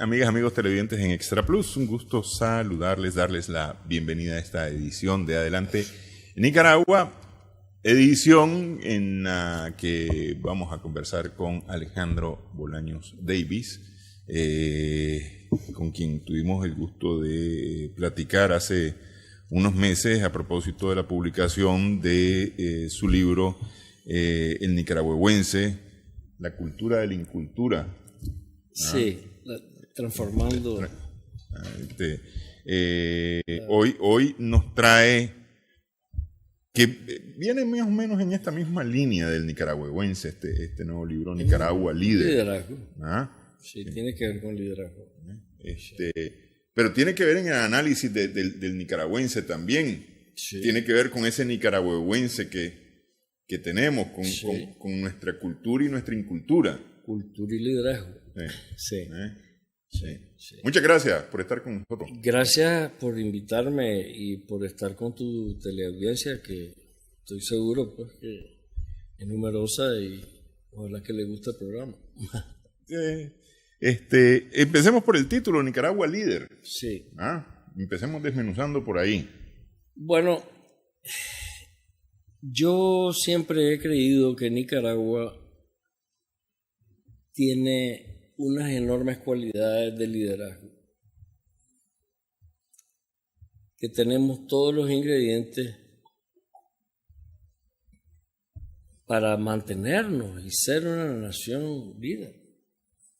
amigas, amigos televidentes en Extra Plus, un gusto saludarles, darles la bienvenida a esta edición de Adelante Nicaragua, edición en la que vamos a conversar con Alejandro Bolaños Davis, con quien tuvimos el gusto de platicar hace unos meses a propósito de la publicación de su libro El Nicaragüense, la cultura de la incultura. Sí, transformando. Hoy nos trae, que viene más o menos en esta misma línea del nicaragüense, este nuevo libro, Nicaragua Líder. Liderazgo. ¿Ah? Sí, tiene que ver con liderazgo. Pero tiene que ver en el análisis del nicaragüense también. Sí. Tiene que ver con ese nicaragüense que tenemos, con nuestra cultura y nuestra incultura. Cultura y liderazgo. Sí. Sí. Muchas gracias por estar con nosotros. Gracias por invitarme y por estar con tu teleaudiencia, que estoy seguro pues que es numerosa y ojalá que le guste el programa. Empecemos por el título, Nicaragua Líder. Sí. Empecemos desmenuzando por ahí. Bueno, yo siempre he creído que Nicaragua tiene unas enormes cualidades de liderazgo, que tenemos todos los ingredientes para mantenernos y ser una nación líder.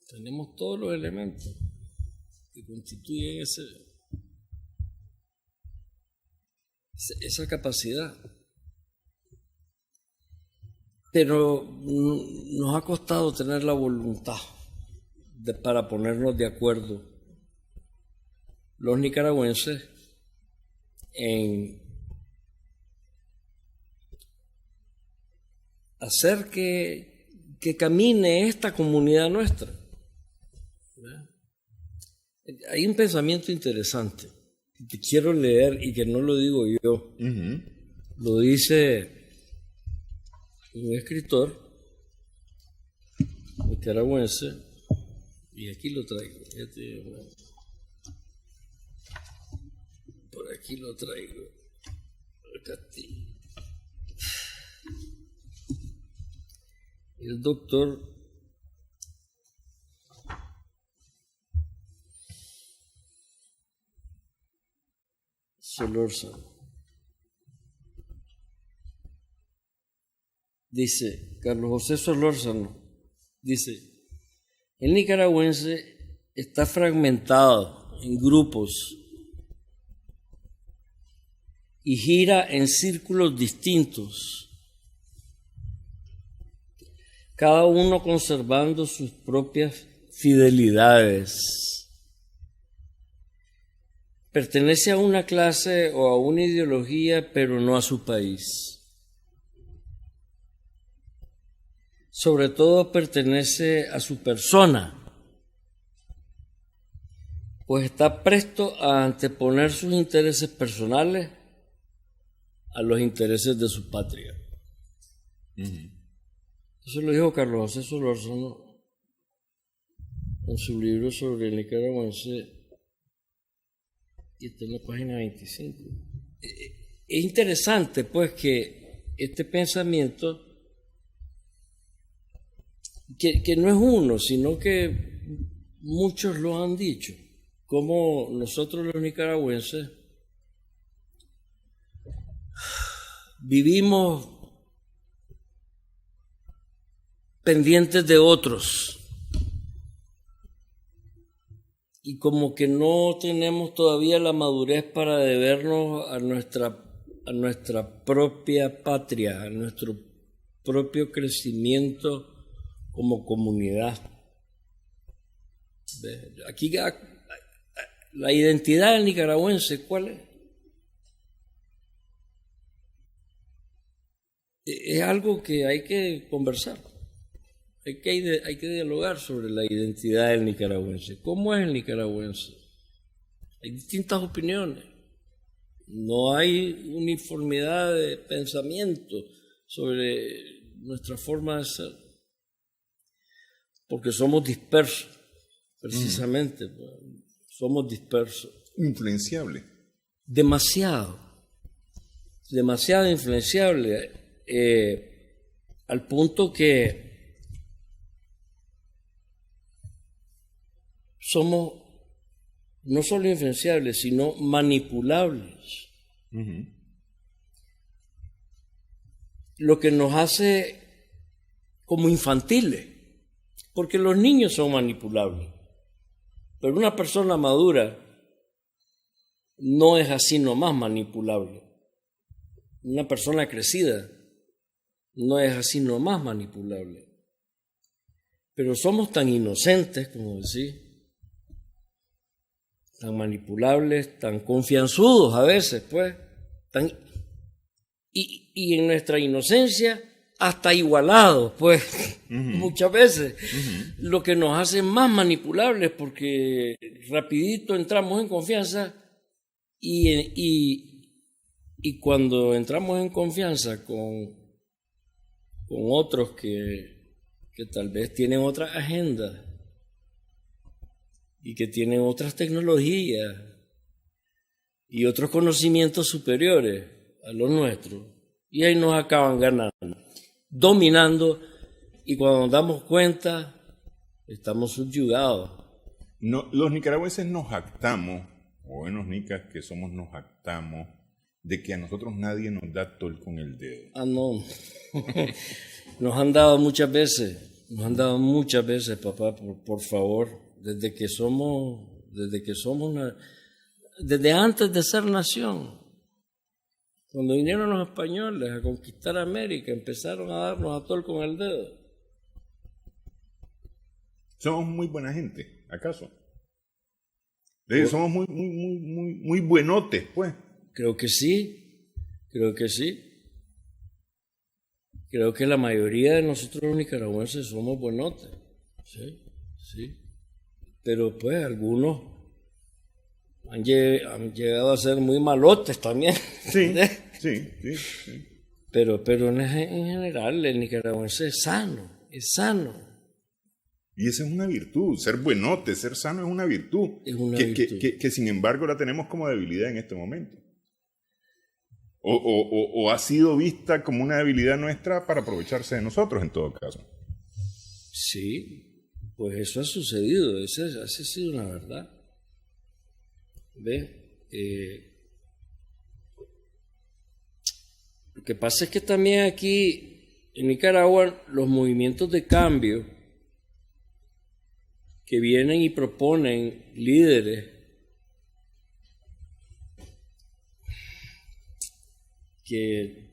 Tenemos todos los elementos que constituyen esa capacidad. Pero nos ha costado tener la voluntad para ponernos de acuerdo los nicaragüenses en hacer que camine esta comunidad nuestra. Hay un pensamiento interesante que quiero leer y que no lo digo yo. Uh-huh. Lo dice un escritor nicaragüense, y aquí lo traigo. Por aquí lo traigo. El doctor Solórzano dice, Carlos José Solórzano dice: el nicaragüense está fragmentado en grupos y gira en círculos distintos, cada uno conservando sus propias fidelidades. Pertenece a una clase o a una ideología, pero no a su país. Sobre todo pertenece a su persona, pues está presto a anteponer sus intereses personales a los intereses de su patria. Uh-huh. Eso lo dijo Carlos José Solórzano en su libro sobre el nicaragüense, y está en la página 25. Es interesante pues que este pensamiento, que no es uno, sino que muchos lo han dicho, como nosotros los nicaragüenses vivimos pendientes de otros y como que no tenemos todavía la madurez para debernos a nuestra propia patria, a nuestro propio crecimiento como comunidad. Aquí la identidad del nicaragüense, ¿cuál es? Es algo que hay que conversar, hay que dialogar sobre la identidad del nicaragüense. ¿Cómo es el nicaragüense? Hay distintas opiniones, no hay uniformidad de pensamiento sobre nuestra forma de ser, porque somos dispersos. precisamente. Pues, somos dispersos. Influenciable. Demasiado influenciable, al punto que somos no solo influenciables, sino manipulables. Lo que nos hace como infantiles, porque los niños son manipulables, pero una persona madura no es así nomás manipulable. Una persona crecida no es así nomás manipulable. Pero somos tan inocentes, como decís, tan manipulables, tan confianzudos a veces, pues, y en nuestra inocencia hasta igualados, pues, muchas veces, lo que nos hace más manipulables, porque rapidito entramos en confianza y cuando entramos en confianza con otros que tal vez tienen otra agenda y que tienen otras tecnologías y otros conocimientos superiores a los nuestros, y ahí nos acaban ganando, dominando, y cuando nos damos cuenta estamos subyugados. No, los nicaragüenses nos jactamos, o buenos nicas que somos, nos jactamos de que a nosotros nadie nos da tol con el dedo. Ah, no. Nos han dado muchas veces, papá, por favor, desde antes de ser nación. Cuando vinieron los españoles a conquistar América, empezaron a darnos a tol con el dedo. Somos muy buena gente, ¿acaso? Somos muy buenotes, pues. Creo que sí. Creo que la mayoría de nosotros los nicaragüenses somos buenotes. Sí. Pero pues algunos han llegado a ser muy malotes también. Sí. Pero en general el nicaragüense es sano. Y esa es una virtud, ser buenote, ser sano es una virtud. Es una virtud. Que sin embargo la tenemos como debilidad en este momento. O ha sido vista como una debilidad nuestra para aprovecharse de nosotros en todo caso. Sí, pues eso ha sucedido, esa ha sido una verdad. ¿Ve? Lo que pasa es que también aquí en Nicaragua los movimientos de cambio que vienen y proponen líderes que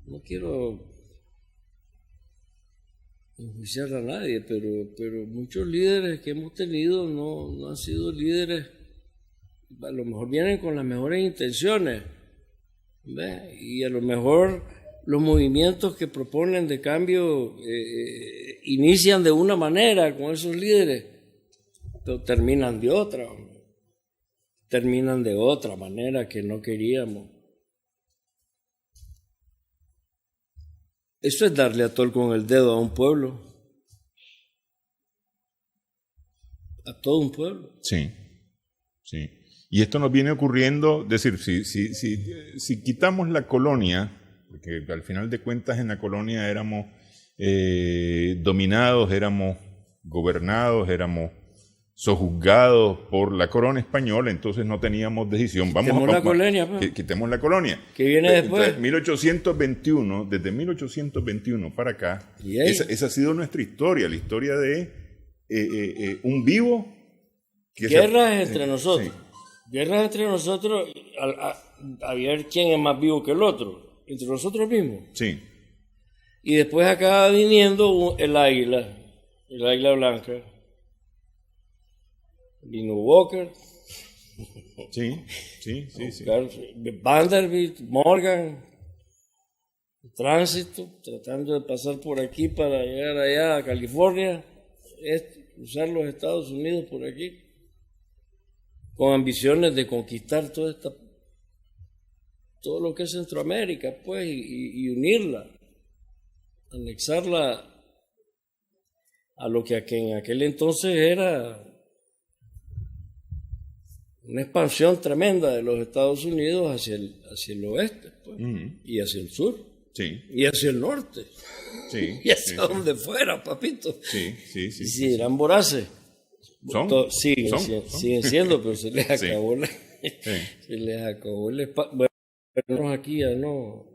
no quiero enjuiciar a nadie, pero muchos líderes que hemos tenido no han sido líderes, a lo mejor vienen con las mejores intenciones, ¿ves? Y a lo mejor los movimientos que proponen de cambio inician de una manera con esos líderes, pero terminan de otra manera que no queríamos. Eso es darle a tol con el dedo a un pueblo, a todo un pueblo. Sí. Y esto nos viene ocurriendo, es decir, si quitamos la colonia, porque al final de cuentas en la colonia éramos dominados, éramos gobernados, éramos sojuzgados por la corona española, entonces no teníamos decisión. Quitemos la colonia. Quitemos la colonia. ¿Qué viene después? Desde 1821 para acá, esa ha sido nuestra historia, la historia de un vivo. Guerras entre nosotros. Sí. Guerras entre nosotros, a ver quién es más vivo que el otro, entre nosotros mismos. Sí. Y después acaba viniendo el águila blanca. Vino Walker. Sí. Vanderbilt, Morgan, Tránsito, tratando de pasar por aquí para llegar allá a California, cruzar los Estados Unidos por aquí, con ambiciones de conquistar todo lo que es Centroamérica, pues, y unirla, anexarla a lo que en aquel entonces era una expansión tremenda de los Estados Unidos hacia el oeste, pues, y hacia el sur, Sí, y hacia el norte, sí. y hacia sí, donde fuera, papito. Sí, sí, sí. Y si eran voraces. ¿Son? Siguen, ¿Son? siguen siendo, pero se les Sí. acabó Sí. se les acabó el espacio. Bueno, aquí ya no.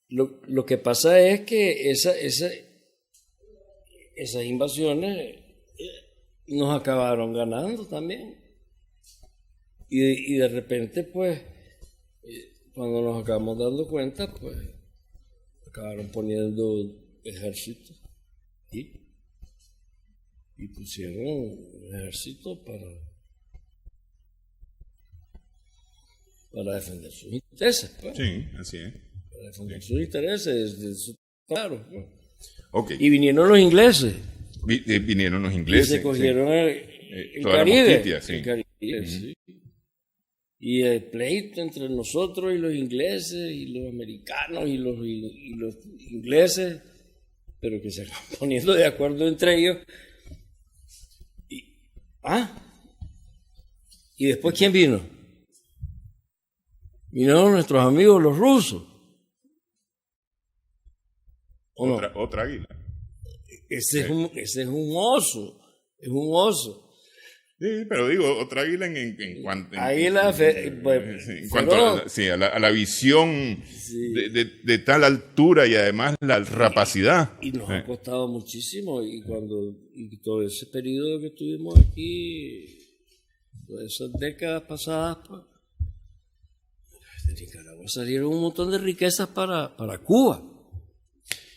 Lo que pasa es que esas invasiones nos acabaron ganando también. Y de repente, pues, cuando nos acabamos dando cuenta, pues, acabaron poniendo ejércitos y pusieron un ejército para defender sus intereses, pues. Sí, así es. Para defender sus intereses, claro. Pues. Ok. Y vinieron los ingleses. Vinieron los Y ingleses. se cogieron el toda la Caribe. mosquitia, sí. El Caribe, sí. Y el pleito entre nosotros y los ingleses y los americanos y los ingleses, pero que se van poniendo de acuerdo entre ellos. ¿Y después quién vino? Vinieron nuestros amigos los rusos. ¿O no? Otra águila. Ese es un oso. Es un oso. Sí, pero digo, otra águila en cuanto a la visión Sí. de tal altura y además la rapacidad. Y nos ha costado muchísimo. Y todo ese periodo que estuvimos aquí, todas esas décadas pasadas, pues, de Nicaragua salieron un montón de riquezas para Cuba.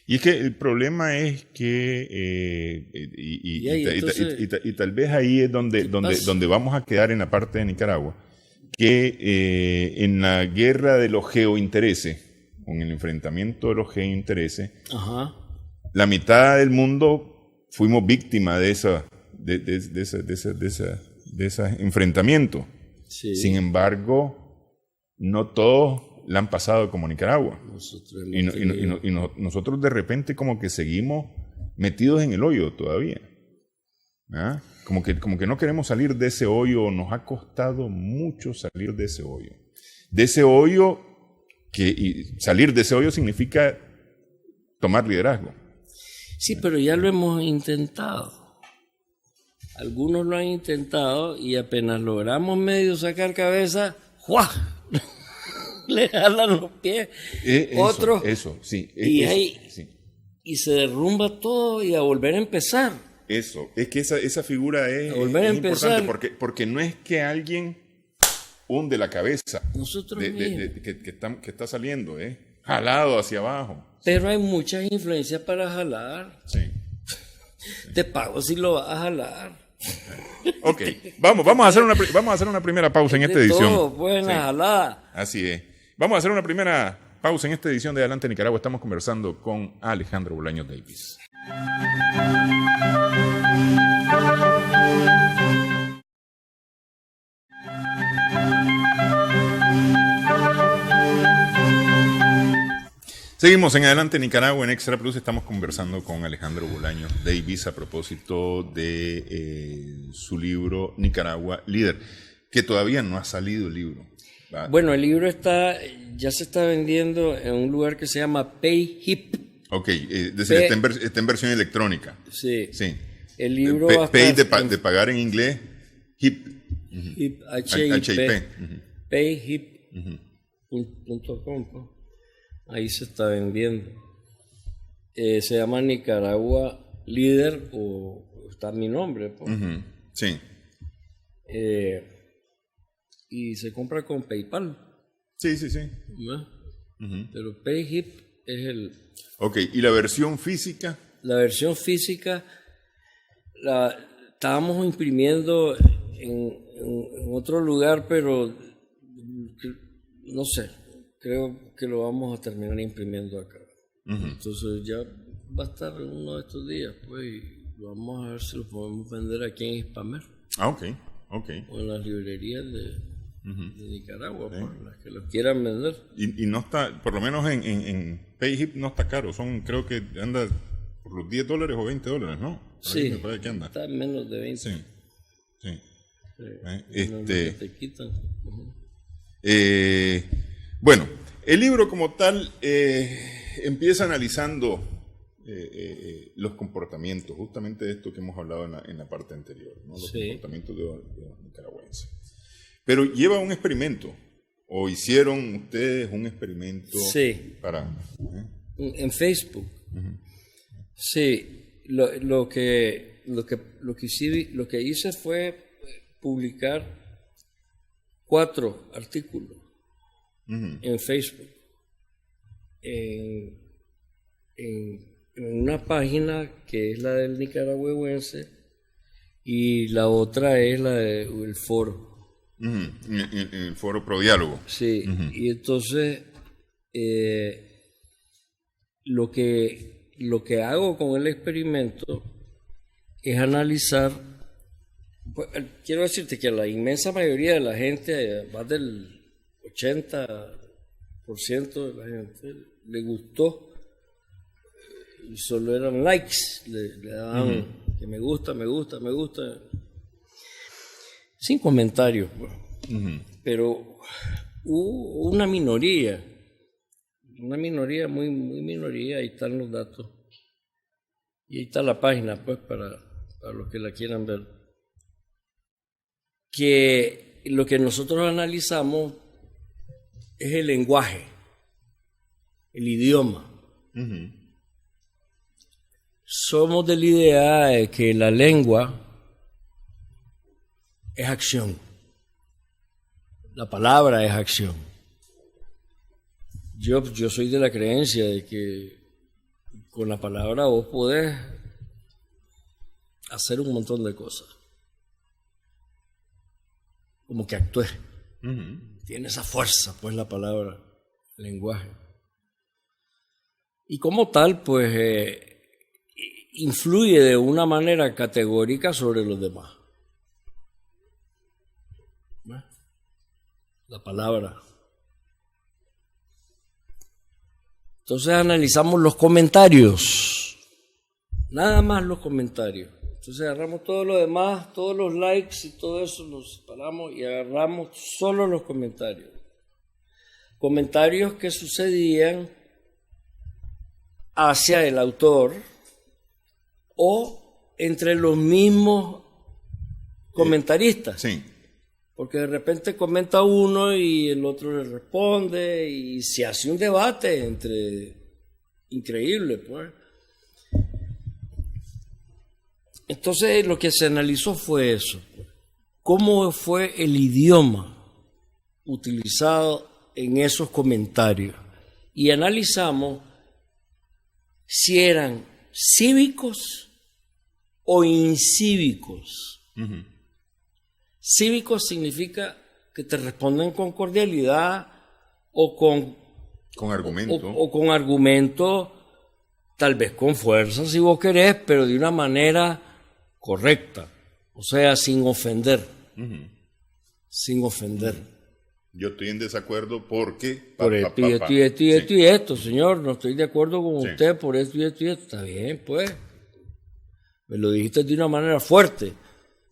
Y es que el problema es que, y tal vez ahí es donde vamos a quedar en la parte de Nicaragua, que en la guerra de los geointereses, con el enfrentamiento de los geointereses, Ajá. la mitad del mundo fuimos víctimas de ese enfrentamiento. Sí. Sin embargo, no todos la han pasado como Nicaragua. Nosotros de repente como que seguimos metidos en el hoyo todavía. ¿Ah? Como que no queremos salir de ese hoyo. Nos ha costado mucho salir de ese hoyo. De ese hoyo, salir de ese hoyo significa tomar liderazgo. Sí, pero ya lo hemos intentado. Algunos lo han intentado y apenas logramos medio sacar cabeza, ¡juá! Le jalan los pies. Otros. Eso, sí. Y se derrumba todo y a volver a empezar. Eso, es que esa figura es empezar. importante porque no es que alguien hunde la cabeza Nosotros que está saliendo, jalado hacia abajo. Pero hay muchas influencias para jalar. Sí. Te pago si lo vas a jalar. Ok, vamos a hacer una primera pausa en esta edición. Todo, buena jalada. Así es. Vamos a hacer una primera pausa en esta edición de Adelante Nicaragua. Estamos conversando con Alejandro Bolaños Davis. Seguimos en Adelante Nicaragua en Extra Plus. Estamos conversando con Alejandro Bolaños Davis a propósito de su libro Nicaragua Líder, que todavía no ha salido el libro. ¿Va? Bueno, el libro ya se está vendiendo en un lugar que se llama PayHip. Ok, es decir, está en versión electrónica. Sí. Sí. El libro va a estar de pagar en inglés, HIP. HIP, PayHip.com. Ahí se está vendiendo. Se llama Nicaragua Líder, o está mi nombre. Pues. Sí. Y se compra con PayPal. Sí. ¿No? Pero PayHip es el... Ok, ¿y la versión física? La versión física la estábamos imprimiendo en otro lugar, pero no sé, creo que lo vamos a terminar imprimiendo acá. Entonces ya va a estar en uno de estos días, pues, y vamos a ver si lo podemos vender aquí en Hispamer. Ah, ok. O en las librerías de Nicaragua, sí, por las que lo quieran vender. Y no está, por lo menos en PayHip no está caro, creo que anda por los $10 o $20, ¿no? Sí, me parece que anda. Está en menos de 20. Sí, sí. Lo que te quitan. Bueno, el libro como tal empieza analizando los comportamientos, justamente de esto que hemos hablado en la parte anterior, ¿no? Los comportamientos de los nicaragüenses. Pero lleva un experimento, o hicieron ustedes un experimento para... En Facebook. Sí, lo que hice fue publicar 4 artículos en Facebook, en una página que es la del nicaragüense y la otra es la del foro. En el foro Prodiálogo. Sí, y entonces lo que hago con el experimento es analizar, pues, quiero decirte que a la inmensa mayoría de la gente, más del 80% de la gente, le gustó, y solo eran likes, le daban que me gusta, sin comentarios, pues. Pero hubo una minoría, muy minoría, ahí están los datos, y ahí está la página, pues, para los que la quieran ver, que lo que nosotros analizamos es el lenguaje, el idioma. Somos de la idea de que la lengua es acción, la palabra es acción. Yo soy de la creencia de que con la palabra vos podés hacer un montón de cosas. Como que actúes. Tiene esa fuerza, pues, la palabra, el lenguaje. Y como tal, pues, influye de una manera categórica sobre los demás. ¿Ves? La palabra. Entonces analizamos los comentarios. Nada más los comentarios. Entonces agarramos todo lo demás, todos los likes y todo eso, los separamos y agarramos solo los comentarios. Comentarios que sucedían hacia el autor o entre los mismos comentaristas. Sí. Porque de repente comenta uno y el otro le responde y se hace un debate increíble, pues. Entonces lo que se analizó fue eso, cómo fue el idioma utilizado en esos comentarios, y analizamos si eran cívicos o incívicos. Cívicos significa que te responden con cordialidad o con argumento. O con argumento, tal vez con fuerza si vos querés, pero de una manera correcta, o sea, sin ofender. Sin ofender. Yo estoy en desacuerdo porque... Por esto y esto, señor, no estoy de acuerdo con usted por esto y esto y esto. Está bien, pues. Me lo dijiste de una manera fuerte,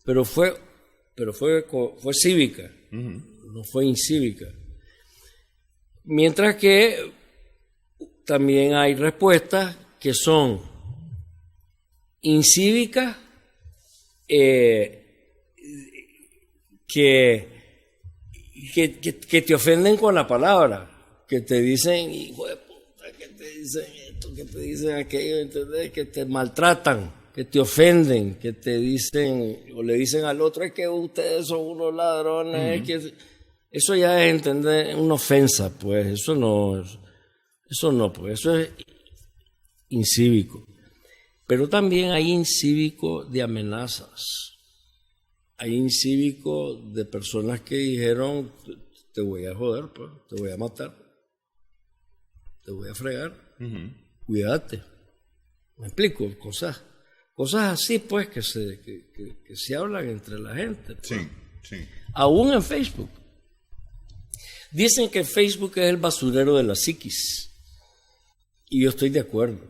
pero fue cívica, no fue incívica. Mientras que también hay respuestas que son incívicas, que te ofenden con la palabra, que te dicen, hijo de puta, que te dicen esto, que te dicen aquello, ¿entendés? Que te maltratan, que te ofenden, que te dicen, o le dicen al otro, es que ustedes son unos ladrones, es que eso ya es, entender, una ofensa, pues, eso no, pues, eso es incívico. Pero también hay incívico de amenazas. Hay incívico de personas que dijeron, te voy a joder, pues, te voy a matar, te voy a fregar, cuídate. ¿Me explico? Cosas así, pues, que se hablan entre la gente. Pues. Sí. Aún en Facebook. Dicen que Facebook es el basurero de la psiquis. Y yo estoy de acuerdo.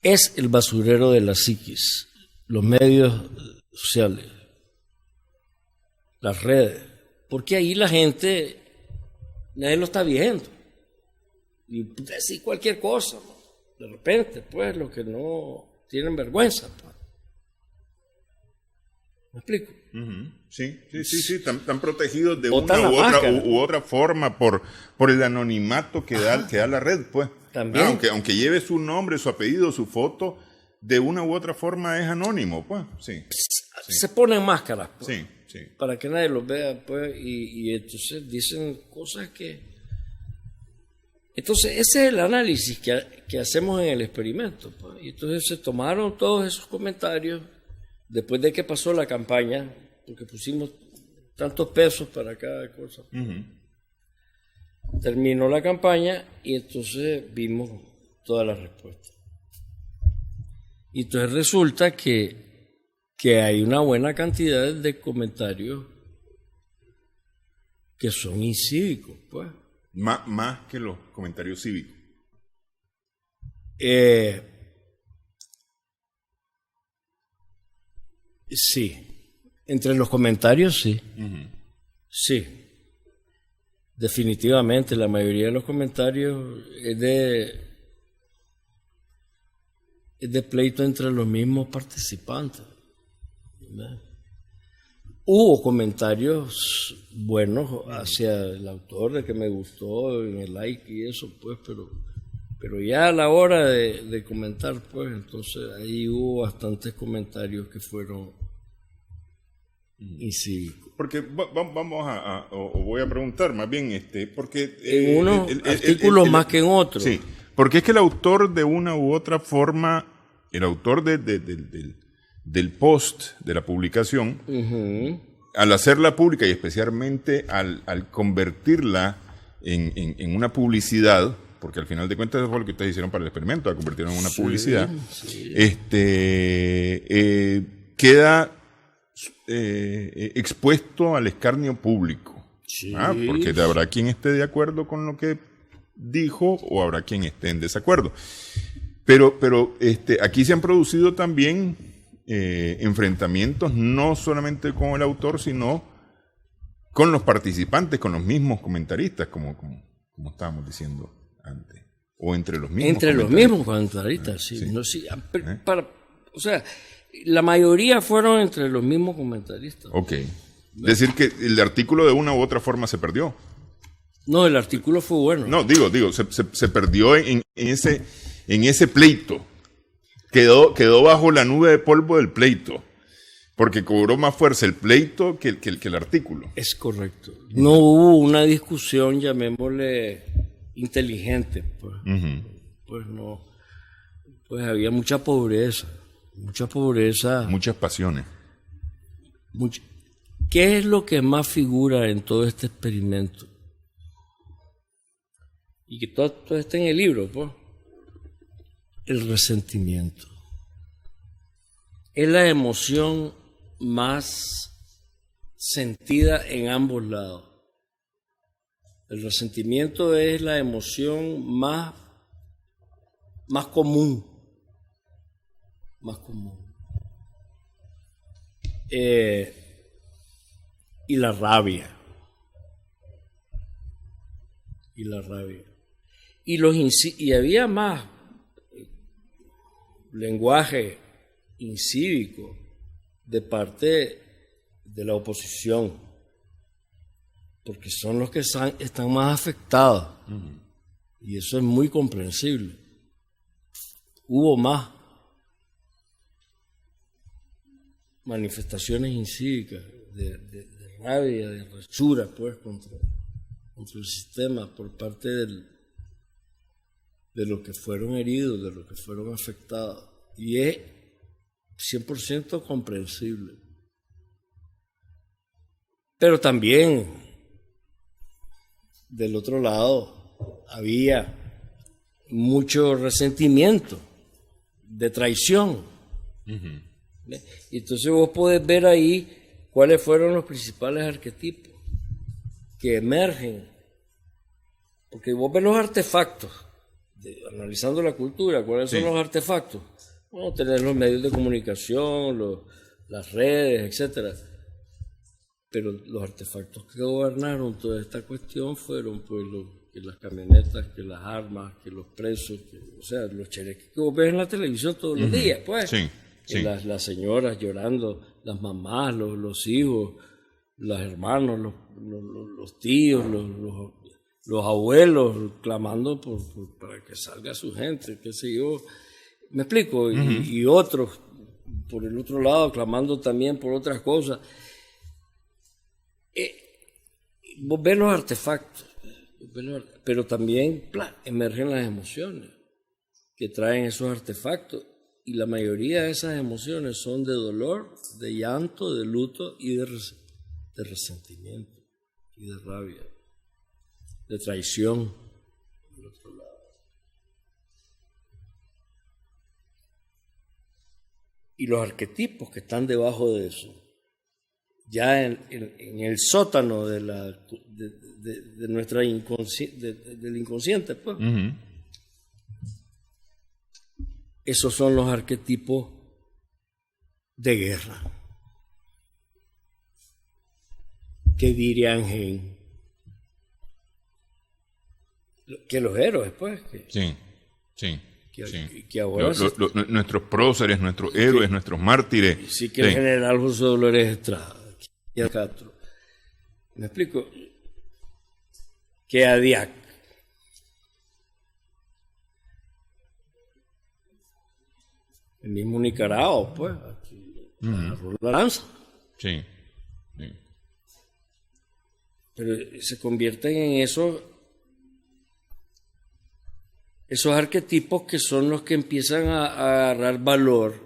es el basurero de la psiquis, los medios sociales, las redes, porque ahí la gente, nadie lo está viendo. Y puede decir cualquier cosa, ¿no? De repente, pues, los que no tienen vergüenza. Pues. ¿Me explico? Sí. Están protegidos de Botan una la u otra forma por el anonimato que da la red, pues. También. Aunque lleve su nombre, su apellido, su foto, de una u otra forma es anónimo, pues. Sí. Se ponen máscaras, pues, Sí. para que nadie los vea, pues, y entonces dicen cosas que... Entonces, ese es el análisis que hacemos en el experimento, pues. Y entonces se tomaron todos esos comentarios después de que pasó la campaña, porque pusimos tantos pesos para cada cosa. Terminó la campaña y entonces vimos todas las respuestas. Y entonces resulta que hay una buena cantidad de comentarios que son incívicos, pues. Más que los comentarios cívicos. Sí. Entre los comentarios, sí. Sí. Definitivamente, la mayoría de los comentarios es de pleito entre los mismos participantes, ¿verdad? Hubo comentarios buenos hacia el autor, de que me gustó en el like y eso, pues, pero ya a la hora de comentar, pues, entonces ahí hubo bastantes comentarios que fueron incívicos. Porque vamos o voy a preguntar más bien, porque... En unos artículos más que en otros. Sí, porque es que el autor de una u otra forma, el autor del post, de la publicación, al hacerla pública y especialmente al convertirla en una publicidad, porque al final de cuentas eso fue lo que ustedes hicieron para el experimento, la convirtieron en una publicidad, queda expuesto al escarnio público. Porque habrá quien esté de acuerdo con lo que dijo o habrá quien esté en desacuerdo. Pero aquí se han producido también enfrentamientos no solamente con el autor, sino con los participantes, con los mismos comentaristas, como estábamos diciendo antes. O entre los mismos comentaristas. Entre los mismos comentaristas, sí. Sí. No, sí. O sea, la mayoría fueron entre los mismos comentaristas. Ok. Es decir, que el artículo de una u otra forma se perdió. No, el artículo fue bueno. No, digo, se perdió en ese pleito. Quedó bajo la nube de polvo del pleito. Porque cobró más fuerza el pleito que el artículo. Es correcto. No hubo una discusión, llamémosle, inteligente. Pues, pues no. Pues había mucha pobreza. Muchas pasiones. ¿Qué es lo que más figura en todo este experimento? Y que todo está en el libro, pues. El resentimiento. Es la emoción más sentida en ambos lados. El resentimiento es la emoción más común. Y la rabia. Y había más lenguaje incívico de parte de la oposición, porque son los que están más afectados. Y eso es muy comprensible. Hubo más manifestaciones incívicas de rabia, de rechura, pues, contra el sistema por parte de los que fueron heridos, de los que fueron afectados. Y es 100% comprensible. Pero también, del otro lado, había mucho resentimiento, de traición. Y entonces vos podés ver ahí cuáles fueron los principales arquetipos que emergen. Porque vos ves los artefactos analizando la cultura, ¿cuáles son los artefactos? Bueno, tener los medios de comunicación, las redes, etcétera. Pero los artefactos que gobernaron toda esta cuestión fueron pues que las camionetas, que las armas, que los presos, o sea, los chereques que vos ves en la televisión todos los días, pues. Las señoras llorando, las mamás, los hijos, los hermanos, los tíos, los abuelos clamando para que salga su gente, qué sé yo. ¿Me explico? Y otros, por el otro lado, clamando también por otras cosas. Vos ves los artefactos, pero también emergen las emociones que traen esos artefactos. Y la mayoría de esas emociones son de dolor, de llanto, de luto y de resentimiento y de rabia, de traición del otro lado. Y los arquetipos que están debajo de eso, ya en el sótano de nuestra del inconsciente, pues. Esos son los arquetipos de guerra. ¿Qué diría Angel? Que los héroes, pues. Que ahora nuestros próceres, nuestros héroes, nuestros mártires. Sí, que el general José Dolores Estrada y el Castro. ¿Me explico? Que Adiac. El mismo Nicaragua, pues, agarró la lanza. Sí. Pero se convierten en esos arquetipos que son los que empiezan a agarrar valor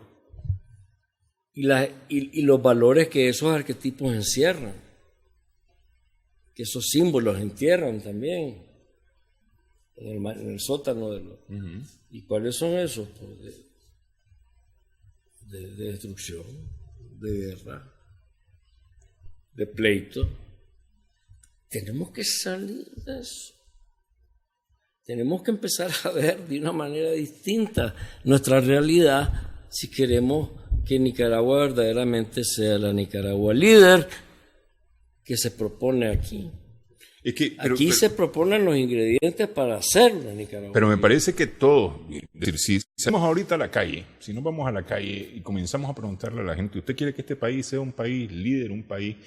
y los valores que esos arquetipos encierran, que esos símbolos entierran también en el sótano de los. ¿Y cuáles son esos? Pues de destrucción, de guerra, de pleito. Tenemos que salir de eso. Tenemos que empezar a ver de una manera distinta nuestra realidad si queremos que Nicaragua verdaderamente sea la Nicaragua líder que se propone aquí. Aquí se proponen los ingredientes para hacerlo en Nicaragua. Pero me parece que todos, es decir, si salimos ahorita a la calle, si nos vamos a la calle y comenzamos a preguntarle a la gente, ¿usted quiere que este país sea un país líder, un país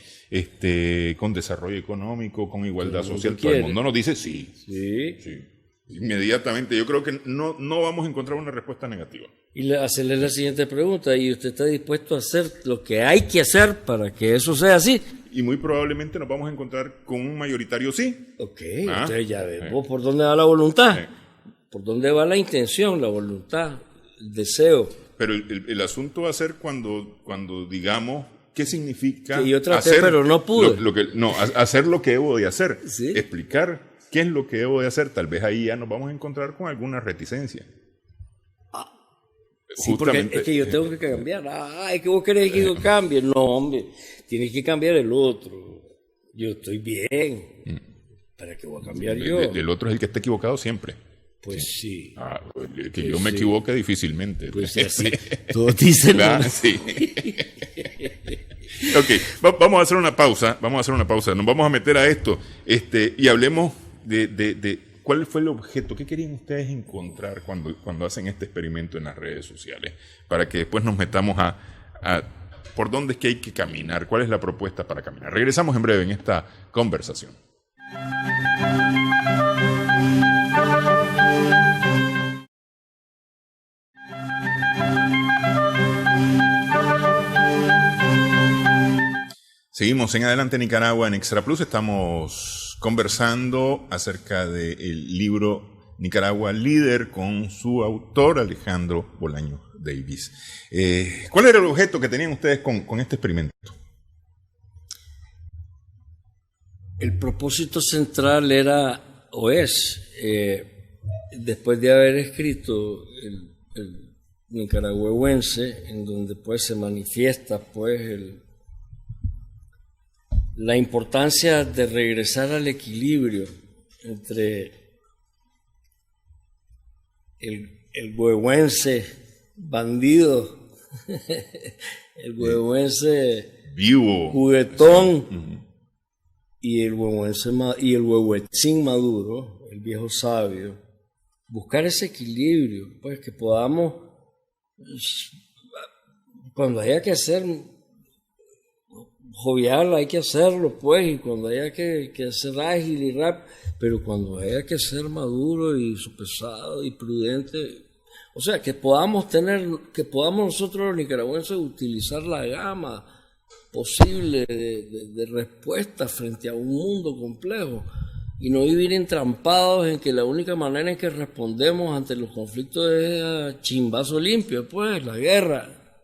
con desarrollo económico, con igualdad social? Todo el mundo nos dice sí. Inmediatamente. Yo creo que no vamos a encontrar una respuesta negativa. Y hacerle la siguiente pregunta, ¿y usted está dispuesto a hacer lo que hay que hacer para que eso sea así? Y muy probablemente nos vamos a encontrar con un mayoritario sí. Ok, entonces ya vemos por dónde va la voluntad, por dónde va la intención, la voluntad, el deseo. Pero el asunto va a ser cuando digamos qué significa que yo traté, hacer, pero no pude. Hacer lo que debo de hacer. ¿Sí? Explicar qué es lo que debo de hacer. Tal vez ahí ya nos vamos a encontrar con alguna reticencia. Sí, porque es que yo tengo que cambiar. Es que vos querés que yo cambie. No, hombre, tienes que cambiar el otro. Yo estoy bien. ¿Para qué voy a cambiar yo? El otro es el que está equivocado siempre. Pues sí. Que yo me equivoque difícilmente. Pues sí. Todos dicen. Sí. Ok, vamos a hacer una pausa. Nos vamos a meter a esto y hablemos de ¿cuál fue el objeto? ¿Qué querían ustedes encontrar cuando hacen este experimento en las redes sociales? Para que después nos metamos a por dónde es que hay que caminar, cuál es la propuesta para caminar. Regresamos en breve en esta conversación. Seguimos en Adelante Nicaragua en Extra Plus. Estamos conversando acerca del libro Nicaragua Líder con su autor Alejandro Bolaños Davis. ¿Cuál era el objeto que tenían ustedes con este experimento? El propósito central era, o es, después de haber escrito el nicaragüense, en donde pues se manifiesta pues la importancia de regresar al equilibrio entre el huehuense bandido, el huehuense vivo, juguetón, sí. y el huehuetzín maduro, el viejo sabio. Buscar ese equilibrio, pues que podamos, cuando haya que hacer jovial hay que hacerlo, pues, y cuando haya que ser ágil y rápido, pero cuando haya que ser maduro y sopesado y prudente, o sea, que podamos nosotros los nicaragüenses utilizar la gama posible de respuestas frente a un mundo complejo y no vivir entrampados en que la única manera en que respondemos ante los conflictos es a chimbazo limpio, pues, la guerra.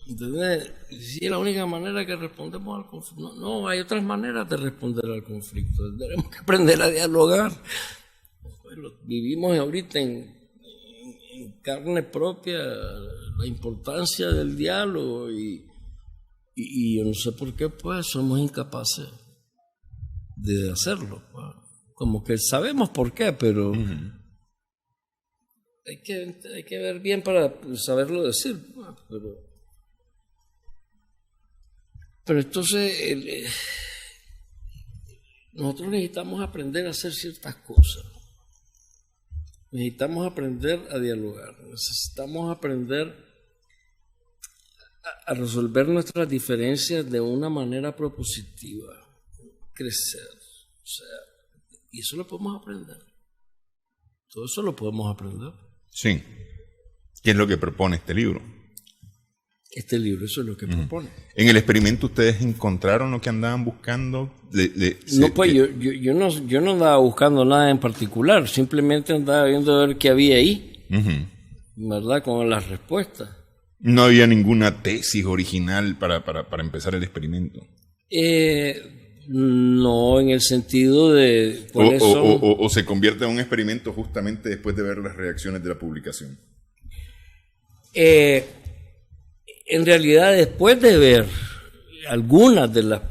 ¿Entendés? Si es la única manera que respondemos al conflicto. No, hay otras maneras de responder al conflicto. Tenemos que aprender a dialogar. Bueno, vivimos ahorita en carne propia la importancia del diálogo y yo no sé por qué, pues, somos incapaces de hacerlo. Pues. Como que sabemos por qué, pero hay que ver bien para saberlo decir. Pues, pero entonces nosotros necesitamos aprender a hacer ciertas cosas. Necesitamos aprender a dialogar. Necesitamos aprender a resolver nuestras diferencias de una manera propositiva. Crecer. O sea, y eso lo podemos aprender. Todo eso lo podemos aprender. Sí. ¿Qué es lo que propone este libro? Este libro, eso es lo que propone. ¿En el experimento ustedes encontraron lo que andaban buscando? No, pues yo no andaba buscando nada en particular, simplemente andaba viendo a ver qué había ahí, ¿verdad? Con las respuestas. No había ninguna tesis original para empezar el experimento. No, en el sentido de cuáles son... o se convierte en un experimento justamente después de ver las reacciones de la publicación. En realidad, después de ver algunas de las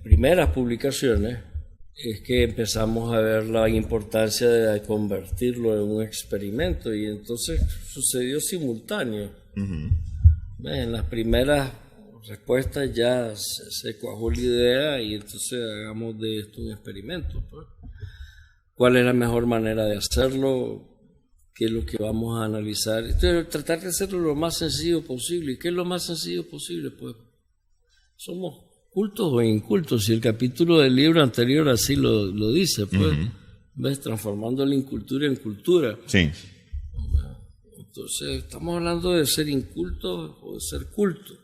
primeras publicaciones, es que empezamos a ver la importancia de convertirlo en un experimento, y entonces sucedió simultáneo. En las primeras respuestas ya se cuajó la idea y entonces hagamos de esto un experimento. Pues. ¿Cuál es la mejor manera de hacerlo? ¿Qué es lo que vamos a analizar? Entonces, tratar de hacerlo lo más sencillo posible. ¿Y qué es lo más sencillo posible? Pues somos cultos o incultos. Y el capítulo del libro anterior así lo dice, pues. ¿Ves? Transformando la incultura en cultura. Sí. Entonces, estamos hablando de ser incultos o de ser cultos.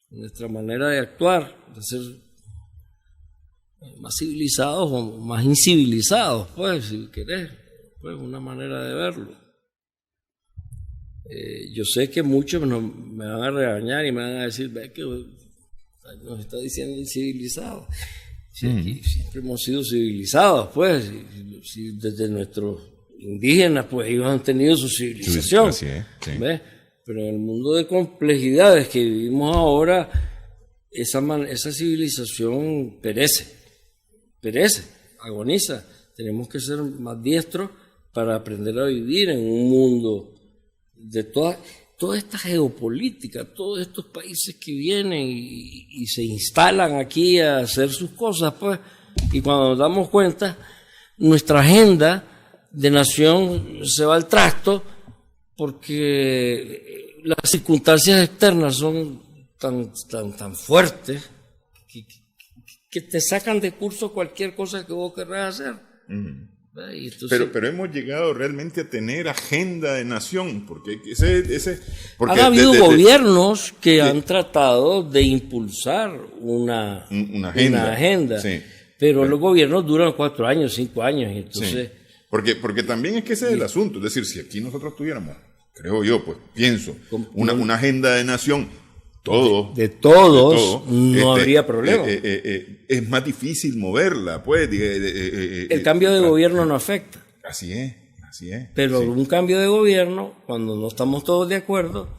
Nuestra manera de actuar, de ser más civilizados o más incivilizados, pues, si querés. Pues una manera de verlo. Yo sé que muchos me van a regañar y me van a decir, ve que nos está diciendo incivilizados. Si aquí siempre hemos sido civilizados, pues, si desde nuestros indígenas, pues ellos han tenido su civilización. Así es, sí. ¿Ves? Pero en el mundo de complejidades que vivimos ahora, esa civilización perece, agoniza. Tenemos que ser más diestros para aprender a vivir en un mundo de toda esta geopolítica, todos estos países que vienen y se instalan aquí a hacer sus cosas, pues, y cuando nos damos cuenta, nuestra agenda de nación se va al trasto porque las circunstancias externas son tan fuertes que te sacan de curso cualquier cosa que vos querrás hacer. Entonces, pero hemos llegado realmente a tener agenda de nación, porque han habido gobiernos que han tratado de impulsar una agenda, sí. Pero los gobiernos duran 4 años, 5 años, y entonces... Sí. Porque también es que ese es el asunto, es decir, si aquí nosotros tuviéramos, creo yo, pues pienso, una agenda de nación, de todos, no habría problema. Es más difícil moverla, pues. El cambio de gobierno no afecta. Así es. Pero un cambio de gobierno, cuando no estamos todos de acuerdo,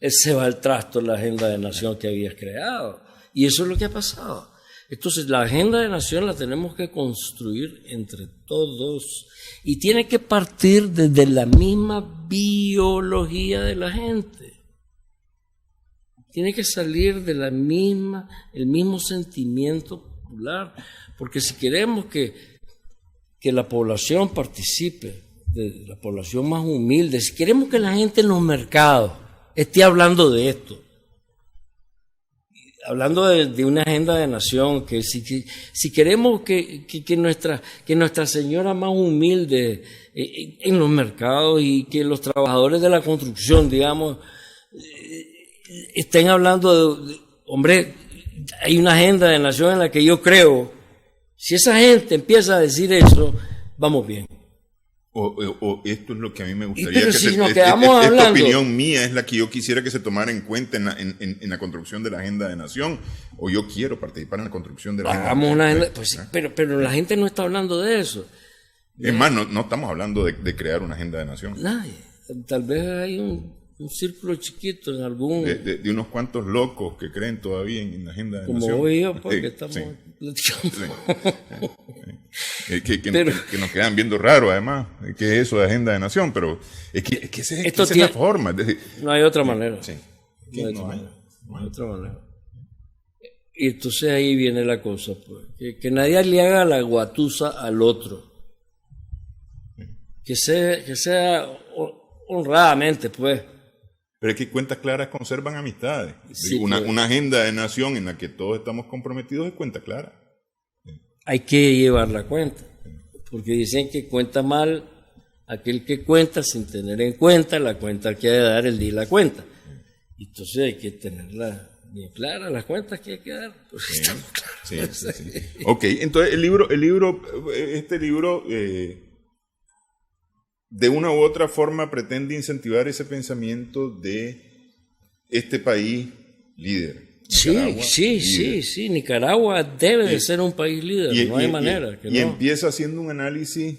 se va al trasto la agenda de nación que habías creado. Y eso es lo que ha pasado. Entonces, la agenda de nación la tenemos que construir entre todos y tiene que partir desde la misma biología de la gente. Tiene que salir de el mismo sentimiento popular, porque si queremos que la población participe, de la población más humilde, si queremos que la gente en los mercados esté hablando de esto, hablando de una agenda de nación, que si queremos que nuestra señora más humilde en los mercados y que los trabajadores de la construcción, digamos, estén hablando hombre, hay una agenda de nación en la que yo creo, si esa gente empieza a decir eso, vamos bien. O esto es lo que a mí me gustaría que si nos quedamos hablando, esta opinión mía es la que yo quisiera que se tomara en cuenta en la construcción de la agenda de nación, o yo quiero participar en la construcción de la agenda de nación. Pues, pero la gente no está hablando de eso. Es más, no estamos hablando de crear una agenda de nación. Nadie. Tal vez hay un círculo chiquito en algún... De unos cuantos locos que creen todavía en la agenda de como nación. Como hoy yo, porque estamos platicando. Que nos quedan viendo raro, además, que es eso de agenda de nación, pero es que esa es la forma. No hay otra manera. Sí. No hay otra manera. Y entonces ahí viene la cosa, pues, que nadie le haga la guatusa al otro. Que sea honradamente, pues. Pero es que cuentas claras conservan amistades. Sí, una agenda de nación en la que todos estamos comprometidos es cuenta clara. Hay que llevar la cuenta, porque dicen que cuenta mal aquel que cuenta sin tener en cuenta la cuenta que hay de dar el día y la cuenta. Entonces hay que tenerla bien clara, las cuentas que hay que dar. Pues sí, estamos claros. Sí. Ok, entonces este libro de una u otra forma pretende incentivar ese pensamiento de este país líder. Nicaragua, sí. Nicaragua debe de ser un país líder, no hay manera. Y empieza haciendo un análisis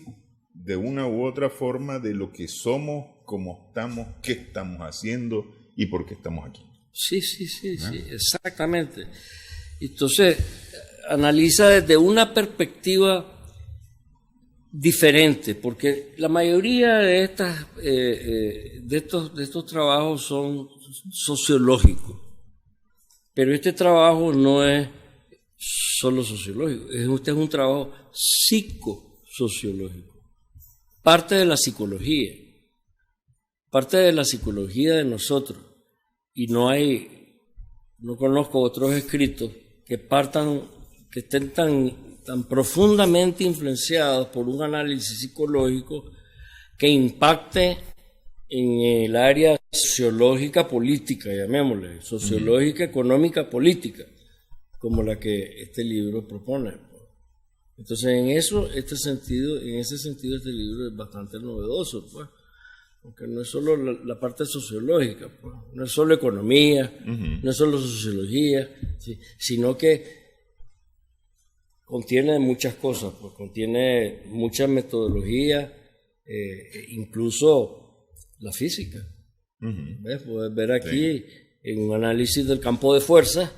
de una u otra forma de lo que somos, cómo estamos, qué estamos haciendo y por qué estamos aquí. Sí, exactamente. Entonces, analiza desde una perspectiva diferente, porque la mayoría de estos trabajos son sociológicos, pero este trabajo no es solo sociológico, es un trabajo psicosociológico, parte de la psicología de nosotros, y no conozco otros escritos que estén tan profundamente influenciados por un análisis psicológico que impacte en el área sociológica política, llamémosle, sociológica, económica, política, como la que este libro propone. Entonces, en ese sentido, este libro es bastante novedoso, pues, porque no es solo la parte sociológica, pues, no es solo economía, no es solo sociología, ¿sí? Sino que contiene muchas cosas, pues contiene mucha metodología, incluso la física. ¿Ves? Puedes ver aquí en un análisis del campo de fuerza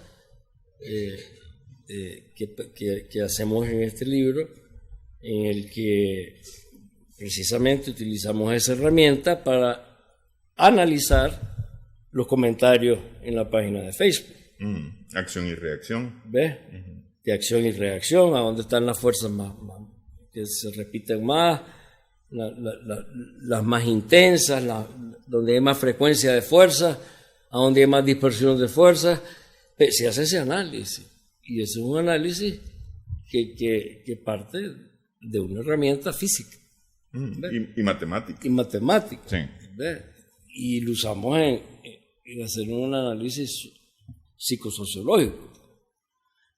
que hacemos en este libro, en el que precisamente utilizamos esa herramienta para analizar los comentarios en la página de Facebook. Acción y reacción. ¿Ves? De acción y reacción, a dónde están las fuerzas más que se repiten más, las más intensas, donde hay más frecuencia de fuerza, a donde hay más dispersión de fuerza. Se hace ese análisis, y ese es un análisis que parte de una herramienta física. Y matemática. Y matemática. Sí. ¿Ves? Y lo usamos en hacer un análisis psicosociológico.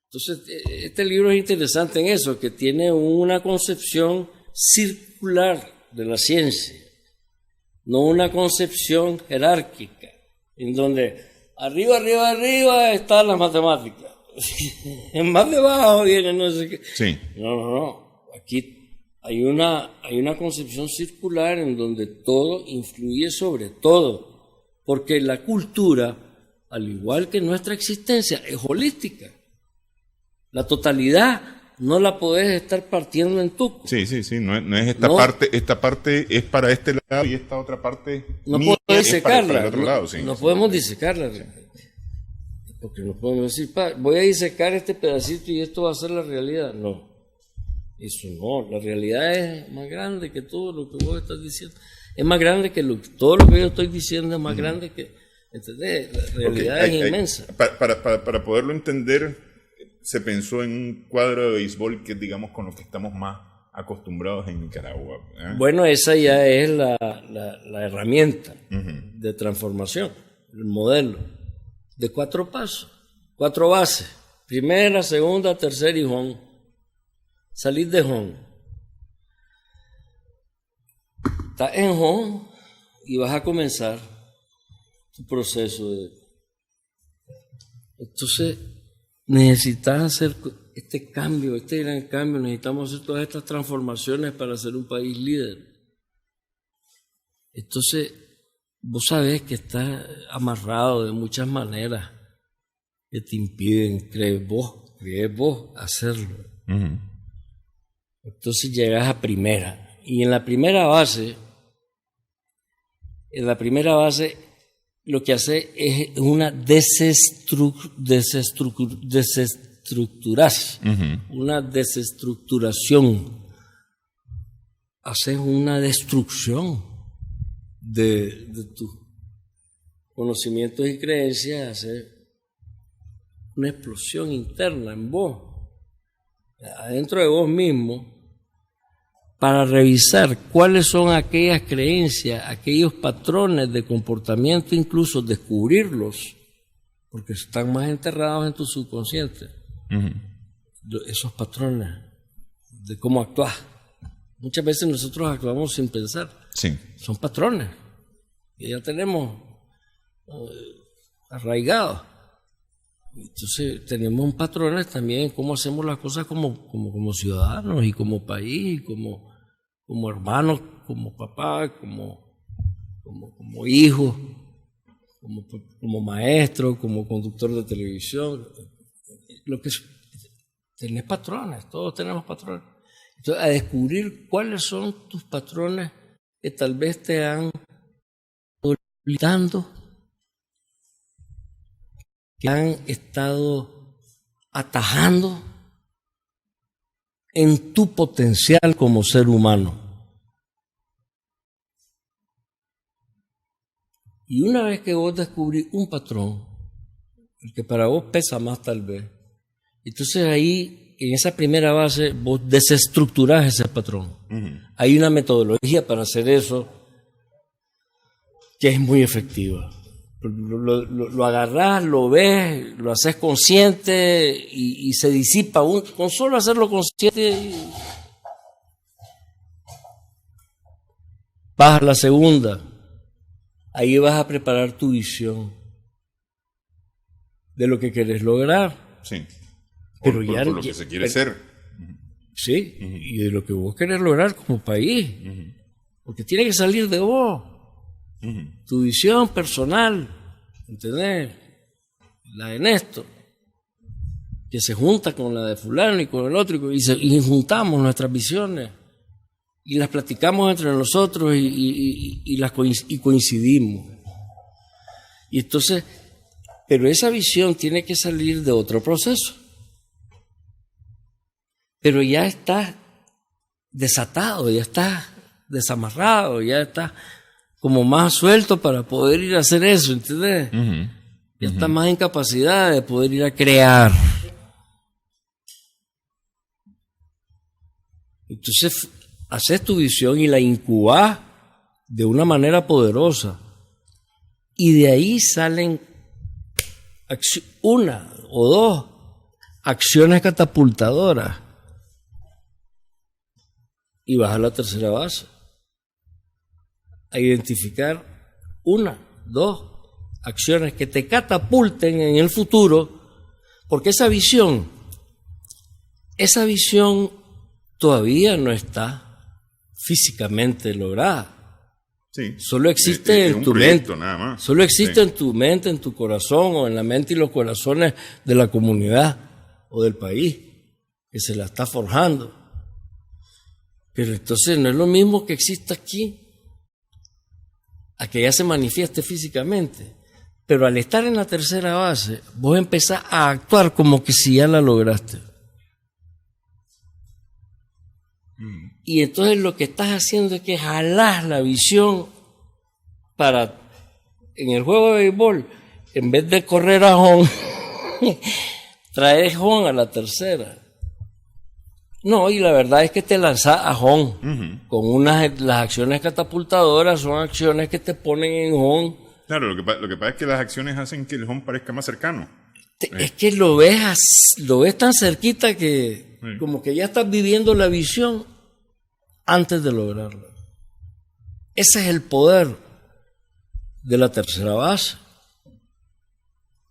Entonces, este libro es interesante en eso, que tiene una concepción circular de la ciencia, no una concepción jerárquica, en donde arriba está la matemática, en más debajo viene no sé qué. Sí. No. Aquí hay una concepción circular en donde todo influye sobre todo, porque la cultura, al igual que nuestra existencia, es holística. La totalidad no la podés estar partiendo en tuco. Sí. No es esta No. esta parte es para este lado y esta otra parte No mía podés es para el disecarla. otro lado. Sí. No podemos disecarla. Porque no podemos decir, voy a disecar este pedacito y esto va a ser la realidad. No. Eso no. La realidad es más grande que todo lo que vos estás diciendo. Es más grande que todo lo que yo estoy diciendo, es más grande que... ¿Entendés? La realidad es inmensa. Para poderlo entender, se pensó en un cuadro de béisbol que es, digamos, con lo que estamos más acostumbrados en Nicaragua. Bueno, esa ya es la herramienta de transformación, el modelo de 4 pasos, 4 bases. Primera, segunda, tercera y home. Salir de home. Estás en home y vas a comenzar tu proceso de... Entonces, necesitas hacer este cambio, este gran cambio, necesitamos hacer todas estas transformaciones para ser un país líder. Entonces, vos sabés que estás amarrado de muchas maneras que te impiden, crees vos hacerlo. Entonces llegas a primera. Y en la primera base, lo que hace es una una desestructuración. Haces una destrucción de tus conocimientos y creencias, haces una explosión interna en vos, adentro de vos mismo, para revisar cuáles son aquellas creencias, aquellos patrones de comportamiento, incluso descubrirlos, porque están más enterrados en tu subconsciente. Esos patrones de cómo actuás. Muchas veces nosotros actuamos sin pensar. Sí. Son patrones que ya tenemos arraigados. Entonces tenemos patrones también en cómo hacemos las cosas como ciudadanos y como país, como hermanos, como papá, como hijo, como maestro, como conductor de televisión. Tenés patrones, todos tenemos patrones. Entonces, a descubrir cuáles son tus patrones que tal vez te han limitando, que han estado atajando en tu potencial como ser humano. Y una vez que vos descubrís un patrón, el que para vos pesa más tal vez, entonces ahí, en esa primera base, vos desestructurás ese patrón. Hay una metodología para hacer eso que es muy efectiva. Lo agarrás, lo ves, lo haces consciente y se disipa. Con solo hacerlo consciente, vas a la segunda. Ahí vas a preparar tu visión de lo que querés lograr. Sí. Pero por lo que se quiere ser. Sí, y de lo que vos querés lograr como país. Porque tiene que salir de vos. Tu visión personal, ¿entendés? La de Néstor, que se junta con la de fulano y con el otro, y juntamos nuestras visiones y las platicamos entre nosotros y coincidimos. Y entonces, pero esa visión tiene que salir de otro proceso. Pero ya estás desatado, ya estás desamarrado, ya estás como más suelto para poder ir a hacer eso, ¿entendés? Ya estás más en capacidad de poder ir a crear. Entonces, haces tu visión y la incubás de una manera poderosa. Y de ahí salen una o dos acciones catapultadoras. Y vas a la tercera base a identificar una, dos acciones que te catapulten en el futuro, porque esa visión todavía no está físicamente lograda. Sí. Solo existe en tu mente, nada más. Solo existe en tu mente, en tu corazón o en la mente y los corazones de la comunidad o del país, que se la está forjando. Pero entonces no es lo mismo que exista aquí a que ya se manifieste físicamente. Pero al estar en la tercera base, vos empezás a actuar como que si ya la lograste. Y entonces lo que estás haciendo es que jalás la visión para, en el juego de béisbol, en vez de correr a home, traes home a la tercera. No, y la verdad es que te lanzás a home. Con las acciones catapultadoras son acciones que te ponen en home. Claro, lo que pasa es que las acciones hacen que el home parezca más cercano. Es que lo ves tan cerquita que como que ya estás viviendo la visión antes de lograrla. Ese es el poder de la tercera base.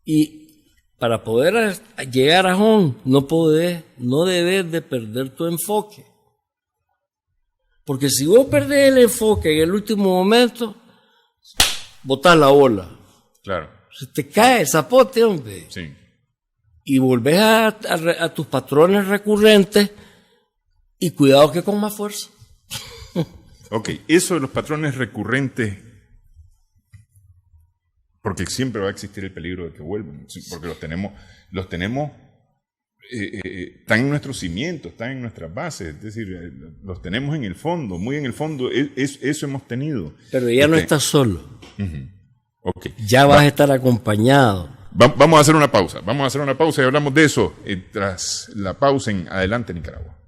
Y para poder llegar a home, no debes de perder tu enfoque. Porque si vos perdés el enfoque en el último momento, botás la bola. Claro. Se te cae el zapote, hombre. Sí. Y volvés a tus patrones recurrentes y cuidado que con más fuerza. Ok, eso de los patrones recurrentes, porque siempre va a existir el peligro de que vuelvan, porque los tenemos están en nuestros cimientos, están en nuestras bases, es decir, los tenemos en el fondo, muy en el fondo, eso hemos tenido. Pero ya no estás solo. Okay. Ya vas a estar acompañado. Vamos a hacer una pausa y hablamos de eso tras la pausa en Adelante Nicaragua.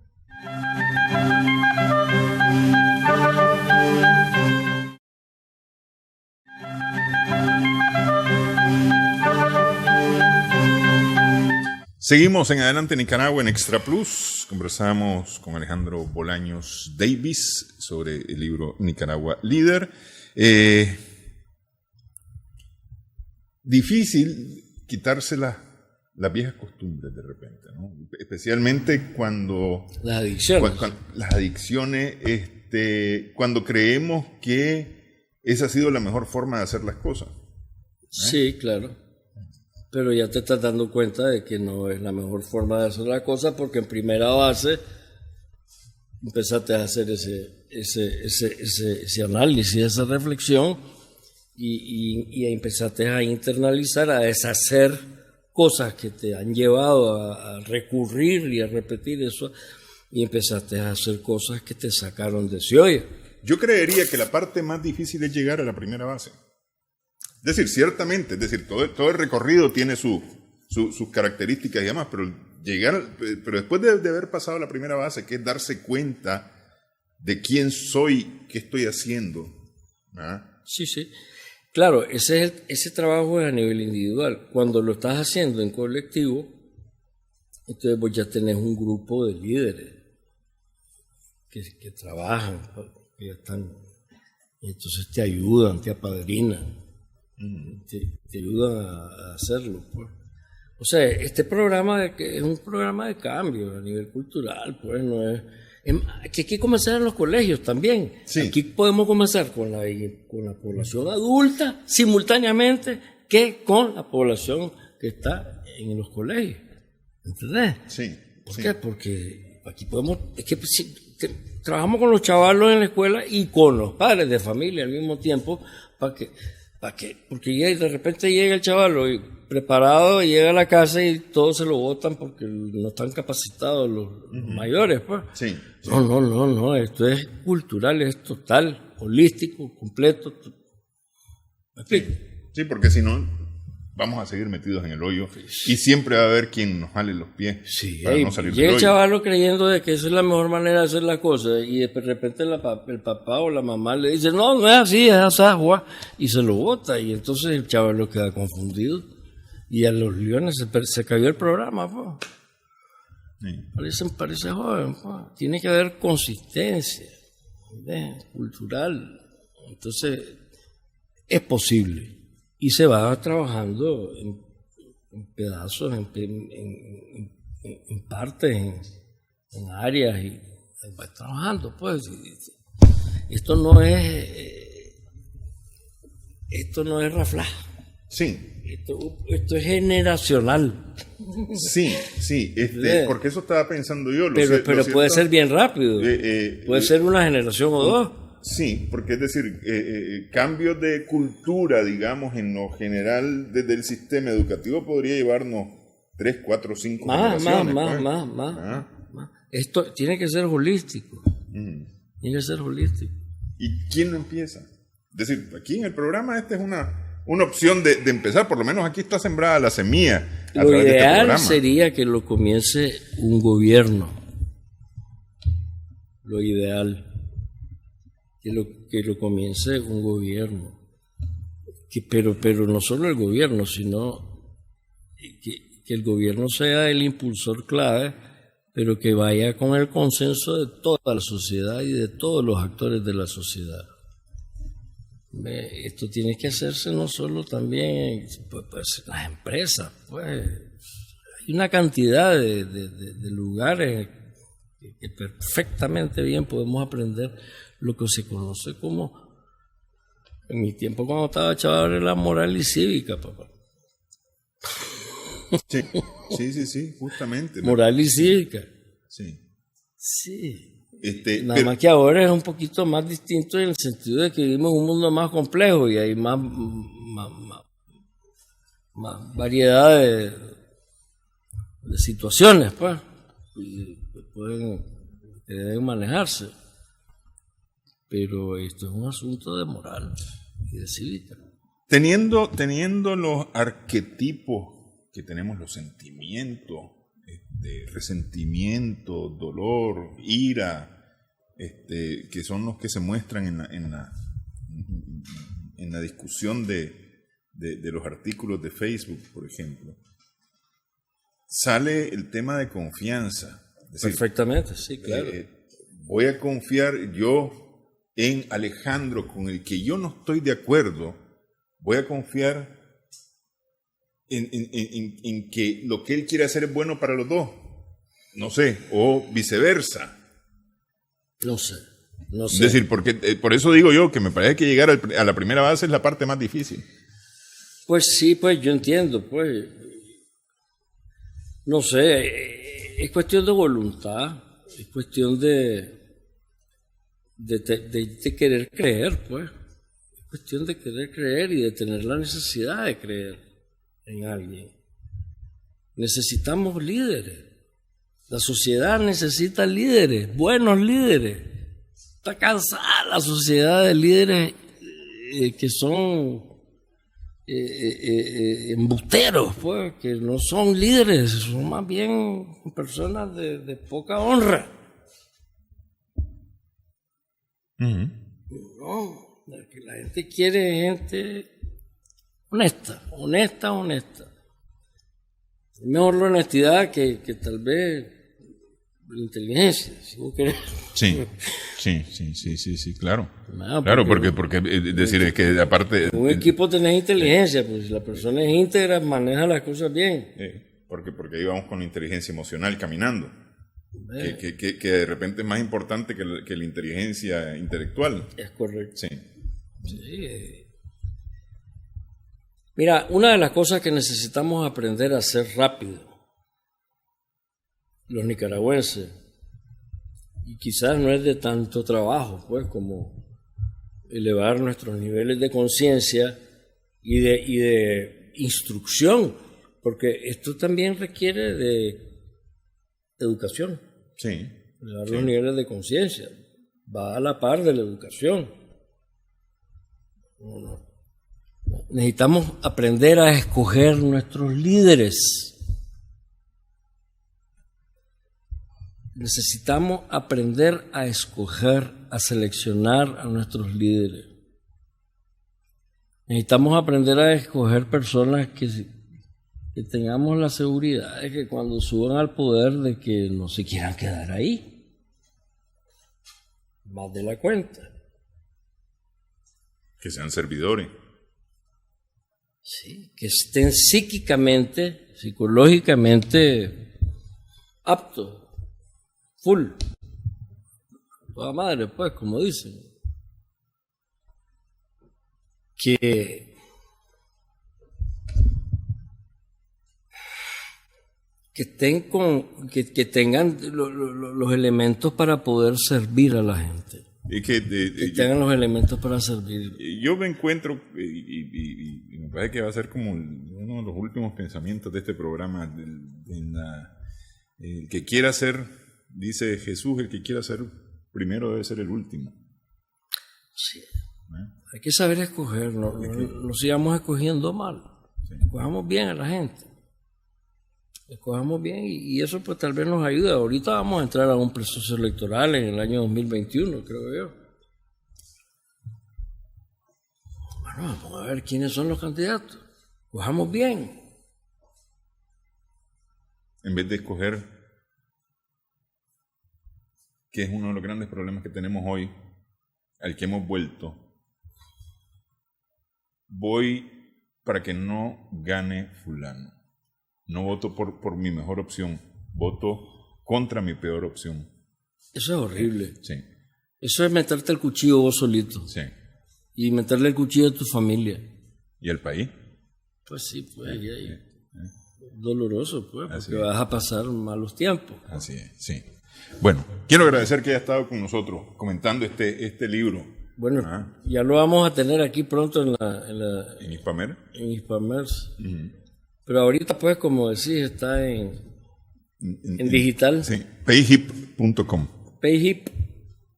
Seguimos en Adelante Nicaragua en Extra Plus. Conversamos con Alejandro Bolaños Davis sobre el libro Nicaragua Líder. Difícil quitarse las viejas costumbres de repente, ¿no? Especialmente cuando las adicciones. Las adicciones, cuando creemos que esa ha sido la mejor forma de hacer las cosas. Sí, claro. Pero ya te estás dando cuenta de que no es la mejor forma de hacer la cosa, porque en primera base empezaste a hacer ese análisis, esa reflexión, y empezaste a internalizar, a deshacer cosas que te han llevado a recurrir y a repetir eso, y empezaste a hacer cosas que te sacaron de ese hoyo. Yo creería que la parte más difícil es llegar a la primera base. Es decir, ciertamente, todo el recorrido tiene sus características y demás, pero después de haber pasado la primera base, que es darse cuenta de quién soy, qué estoy haciendo. ¿Ah? Sí. Claro, ese trabajo es a nivel individual. Cuando lo estás haciendo en colectivo, entonces vos ya tenés un grupo de líderes que trabajan, que ya están, y entonces te ayudan, te apadrinan. Te ayudan a hacerlo, pues. O sea, este programa es un programa de cambio a nivel cultural, pues no es que hay que comenzar en los colegios también. Sí. Aquí podemos comenzar con la población adulta simultáneamente que con la población que está en los colegios, ¿entendés? Sí. ¿Por qué? Porque aquí trabajamos con los chavalos en la escuela y con los padres de familia al mismo tiempo porque de repente llega el chaval preparado, llega a la casa y todos se lo botan porque no están capacitados los mayores, pues. Sí. No, esto es cultural, es total, holístico, completo. ¿Me explico? Sí, porque si no vamos a seguir metidos en el hoyo y siempre va a haber quien nos jale los pies para no salir del hoyo. Llega el chavalo creyendo de que esa es la mejor manera de hacer las cosas y de repente el papá o la mamá le dice no es así, es asagua, y se lo bota y entonces el chavalo queda confundido y a los leones se cayó el programa, pues. Sí. Parece joven, pues. Tiene que haber consistencia, ¿ves? Cultural, entonces es posible. Y se va trabajando en pedazos, en partes, en áreas, y va trabajando, pues. Esto no es rafla. Sí. Esto es generacional. Sí, porque eso estaba pensando yo. Pero puede ser bien rápido. Puede ser una generación o dos. Sí, porque es decir, cambios de cultura, digamos, en lo general desde el sistema educativo podría llevarnos 3, 4, 5 generaciones. Más. Esto tiene que ser holístico. Tiene que ser holístico. ¿Y quién lo empieza? Es decir, aquí en el programa esta es una opción de empezar, por lo menos aquí está sembrada la semilla. Lo ideal sería que lo comience un gobierno. Lo ideal. Que lo comience un gobierno. Pero no solo el gobierno, sino que el gobierno sea el impulsor clave, pero que vaya con el consenso de toda la sociedad y de todos los actores de la sociedad. Esto tiene que hacerse no solo también pues, en las empresas, pues hay una cantidad de lugares que perfectamente bien podemos aprender lo que se conoce como, en mi tiempo cuando estaba chaval, la moral y cívica, papá. Sí, justamente. Moral y cívica. Sí. Nada más que ahora es un poquito más distinto en el sentido de que vivimos en un mundo más complejo y hay más variedad de situaciones, pues, que deben manejarse. Pero esto es un asunto de moral y de cívica. Teniendo los arquetipos que tenemos, los sentimientos, resentimiento, dolor, ira, que son los que se muestran en la discusión de los artículos de Facebook, por ejemplo, sale el tema de confianza. Es decir, perfectamente, sí, claro. Voy a confiar yo en Alejandro, con el que yo no estoy de acuerdo, voy a confiar en que lo que él quiere hacer es bueno para los dos. No sé, o viceversa. No sé. Es decir, porque por eso digo yo que me parece que llegar a la primera base es la parte más difícil. Pues sí, pues yo entiendo, pues. No sé, es cuestión de voluntad, es cuestión de querer creer, pues. Es cuestión de querer creer y de tener la necesidad de creer en alguien. Necesitamos líderes. La sociedad necesita líderes, buenos líderes. Está cansada la sociedad de líderes que son embusteros, pues, que no son líderes, son más bien personas de poca honra. No, que la gente quiere gente honesta. Es mejor la honestidad que tal vez la inteligencia, si vos querés. Sí, claro. Claro, porque es decir, es que aparte... Un equipo tenés inteligencia, pues si la persona es íntegra, maneja las cosas bien. Porque ahí vamos con la inteligencia emocional caminando. Que de repente es más importante que la inteligencia intelectual. Es correcto. Sí. Mira, una de las cosas que necesitamos aprender a hacer rápido, los nicaragüenses, y quizás no es de tanto trabajo, pues, como elevar nuestros niveles de conciencia y de instrucción, porque esto también requiere de educación. Sí. Elevar los niveles de conciencia. Va a la par de la educación. Necesitamos aprender a escoger nuestros líderes. Necesitamos aprender a escoger, a seleccionar a nuestros líderes. Necesitamos aprender a escoger personas que tengamos la seguridad de que cuando suban al poder de que no se quieran quedar ahí. Más de la cuenta. Que sean servidores. Sí, que estén psíquicamente, psicológicamente aptos. Full. Toda madre, pues, como dicen. que tengan los elementos para poder servir a la gente. Y que tengan los elementos para servir. Yo me encuentro, y me parece que va a ser como uno de los últimos pensamientos de este programa, el que quiera ser, dice Jesús, el que quiera ser primero debe ser el último. Sí. Hay que saber escoger, no sigamos escogiendo mal. Sí. Escojamos bien a la gente. Escojamos bien y eso pues tal vez nos ayuda. Ahorita vamos a entrar a un proceso electoral en el año 2021, creo yo. Bueno, vamos a ver quiénes son los candidatos. Escojamos bien. En vez de escoger, que es uno de los grandes problemas que tenemos hoy, al que hemos vuelto, voy para que no gane fulano. No voto por mi mejor opción, voto contra mi peor opción. Eso es horrible. Sí. Eso es meterte el cuchillo vos solito. Sí. Y meterle el cuchillo a tu familia. ¿Y al país? Pues sí, pues. Doloroso, pues, porque vas a pasar malos tiempos. Así es, sí. Bueno, quiero agradecer que haya estado con nosotros comentando este libro. Bueno, ya lo vamos a tener aquí pronto ¿En Hispamer? En Hispamer. Pero ahorita, pues, como decís, está en digital. Sí, payhip.com. Payhip.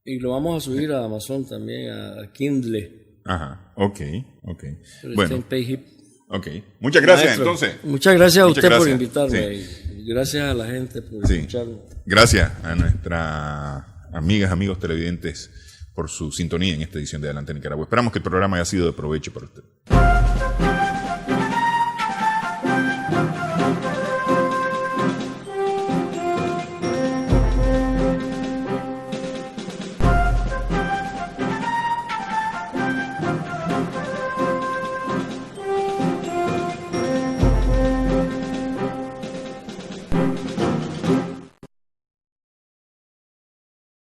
Y lo vamos a subir a Amazon también, a Kindle. Ajá, ok. Pero bueno, está en Payhip. Ok, muchas gracias. Maestro, entonces. Muchas gracias a usted por gracias. invitarme. Sí. Y gracias a la gente por escucharme. Gracias a nuestras amigas, amigos televidentes por su sintonía en esta edición de Adelante Nicaragua. Esperamos que el programa haya sido de provecho para usted.